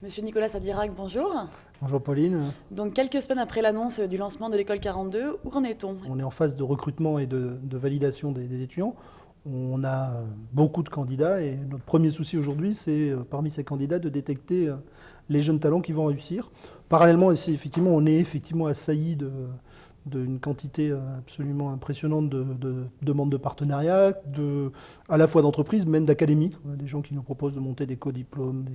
Monsieur Nicolas Sadirac, bonjour. Bonjour Pauline. Donc quelques semaines après l'annonce du lancement de l'école 42, où en est-on? On est en phase de recrutement et de validation des étudiants. On a beaucoup de candidats et notre premier souci aujourd'hui, c'est parmi ces candidats de détecter les jeunes talents qui vont réussir. Parallèlement, on est effectivement assailli d'une quantité absolument impressionnante de demandes de partenariat, à la fois d'entreprises, même d'académiques. On a des gens qui nous proposent de monter des co-diplômes,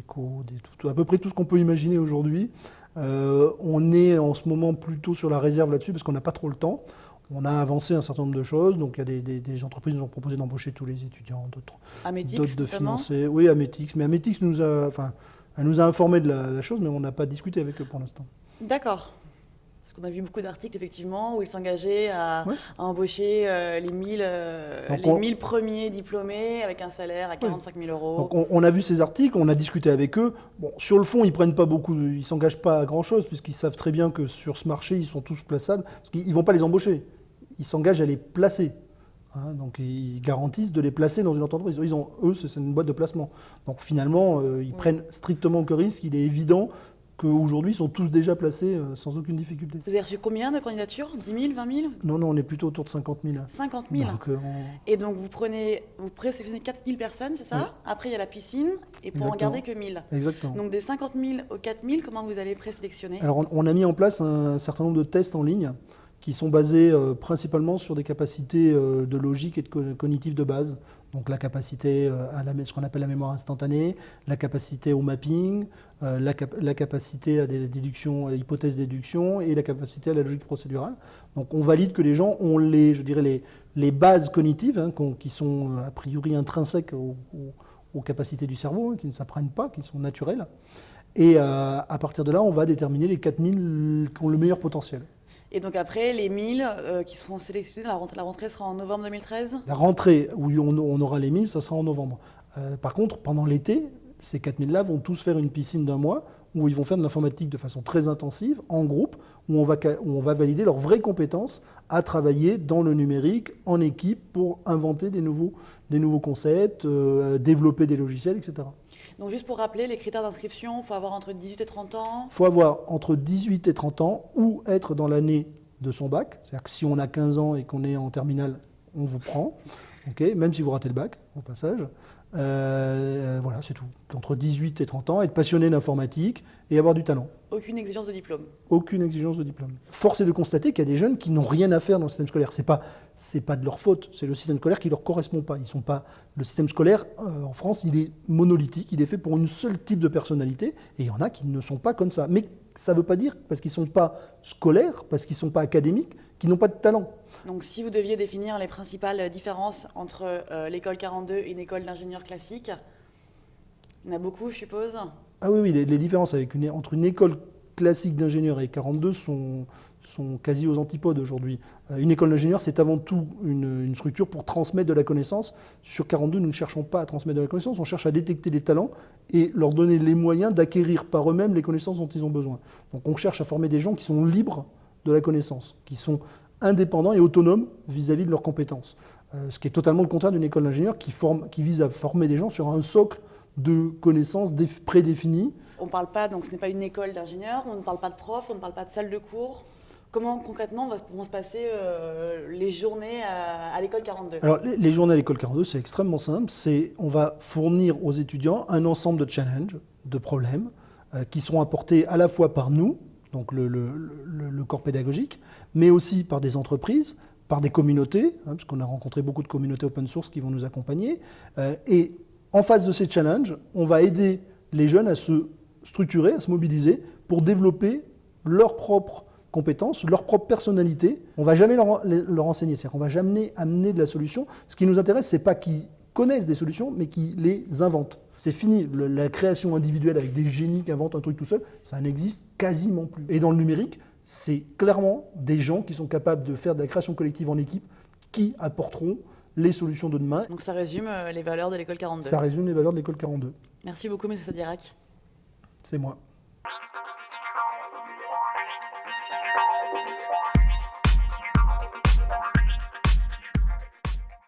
à peu près tout ce qu'on peut imaginer aujourd'hui. On est en ce moment plutôt sur la réserve là-dessus parce qu'on n'a pas trop le temps. On a avancé un certain nombre de choses, donc il y a des entreprises qui nous ont proposé d'embaucher tous les étudiants, d'autres de financer. Oui, Ametix, mais Ametix elle nous a informé de la chose, mais on n'a pas discuté avec eux pour l'instant. D'accord. Parce qu'on a vu beaucoup d'articles, effectivement, où ils s'engageaient à embaucher les 1000 premiers diplômés avec un salaire à 45 000 euros. Donc on a vu ces articles, on a discuté avec eux. Bon, sur le fond, ils prennent pas beaucoup, ils s'engagent pas à grand-chose, puisqu'ils savent très bien que sur ce marché, ils sont tous plaçables, parce qu'ils ne vont pas les embaucher. Ils s'engagent à les placer. Donc ils garantissent de les placer dans une entreprise. Eux, c'est une boîte de placement. Donc finalement, ils prennent strictement aucun risque. Il est évident qu'aujourd'hui, ils sont tous déjà placés sans aucune difficulté. Vous avez reçu combien de candidatures? 10 000, 20 000? Non, on est plutôt autour de 50 000. 50 000. Donc, Et donc vous présélectionnez 4 000 personnes, c'est ça? Après, il y a la piscine, et pour en garder que 1000. Exactement. Donc des 50 000 aux 4 000, comment vous allez présélectionner? Alors on a mis en place un certain nombre de tests en ligne qui sont basés principalement sur des capacités de logique et de cognitif de base. Donc la capacité à ce qu'on appelle la mémoire instantanée, la capacité au mapping, la capacité à des déductions, à hypothèses déduction et la capacité à la logique procédurale. Donc on valide que les gens ont les bases cognitives qui sont a priori intrinsèques aux capacités du cerveau, qui ne s'apprennent pas, qui sont naturelles. Et à partir de là, on va déterminer les 4000 qui ont le meilleur potentiel. Et donc après, les 1000 qui seront sélectionnés, la rentrée sera en novembre 2013? La rentrée où on aura les 1000, ça sera en novembre. Par contre, pendant l'été, ces 4000-là vont tous faire une piscine d'un mois où ils vont faire de l'informatique de façon très intensive, en groupe, où on va valider leurs vraies compétences à travailler dans le numérique, en équipe, pour inventer des nouveaux concepts, développer des logiciels, etc. Donc juste pour rappeler, les critères d'inscription, il faut avoir entre 18 et 30 ans? Il faut avoir entre 18 et 30 ans ou être dans l'année de son bac. C'est-à-dire que si on a 15 ans et qu'on est en terminale, on vous prend, même si vous ratez le bac, au passage. Voilà, c'est tout. Entre 18 et 30 ans, être passionné d'informatique et avoir du talent. Aucune exigence de diplôme? Aucune exigence de diplôme. Force est de constater qu'il y a des jeunes qui n'ont rien à faire dans le système scolaire. C'est pas de leur faute, c'est le système scolaire qui ne leur correspond pas. Le système scolaire en France, il est monolithique, il est fait pour une seule type de personnalité, et il y en a qui ne sont pas comme ça. Mais ça ne veut pas dire, parce qu'ils ne sont pas scolaires, parce qu'ils ne sont pas académiques, qu'ils n'ont pas de talent. Donc si vous deviez définir les principales différences entre l'école 42 et une école d'ingénieur classique, il y en a beaucoup, je suppose? Ah oui, les différences entre une école classique d'ingénieur et 42 sont quasi aux antipodes aujourd'hui. Une école d'ingénieur, c'est avant tout une structure pour transmettre de la connaissance. Sur 42, nous ne cherchons pas à transmettre de la connaissance, on cherche à détecter les talents et leur donner les moyens d'acquérir par eux-mêmes les connaissances dont ils ont besoin. Donc on cherche à former des gens qui sont libres de la connaissance, qui sont indépendants et autonomes vis-à-vis de leurs compétences. Ce qui est totalement le contraire d'une école d'ingénieur qui vise à former des gens sur un socle de connaissances prédéfinies. On ne parle pas, donc ce n'est pas une école d'ingénieurs, on ne parle pas de profs, on ne parle pas de salle de cours. Comment concrètement vont se passer les journées à l'école 42? Alors les journées à l'école 42, c'est extrêmement simple. On va fournir aux étudiants un ensemble de challenges, de problèmes, qui seront apportés à la fois par nous, donc le corps pédagogique, mais aussi par des entreprises, par des communautés, parce qu'on a rencontré beaucoup de communautés open source qui vont nous accompagner. Et en face de ces challenges, on va aider les jeunes à se structurer, à se mobiliser pour développer leurs propres compétences, leur propre personnalité. On ne va jamais leur enseigner, c'est-à-dire qu'on ne va jamais amener de la solution. Ce qui nous intéresse, ce n'est pas qu'ils connaissent des solutions, mais qu'ils les inventent. C'est fini, la création individuelle avec des génies qui inventent un truc tout seul, ça n'existe quasiment plus. Et dans le numérique, c'est clairement des gens qui sont capables de faire de la création collective en équipe qui apporteront les solutions de demain. Donc ça résume les valeurs de l'école 42. Ça résume les valeurs de l'école 42. Merci beaucoup, M. Sadirac. C'est moi.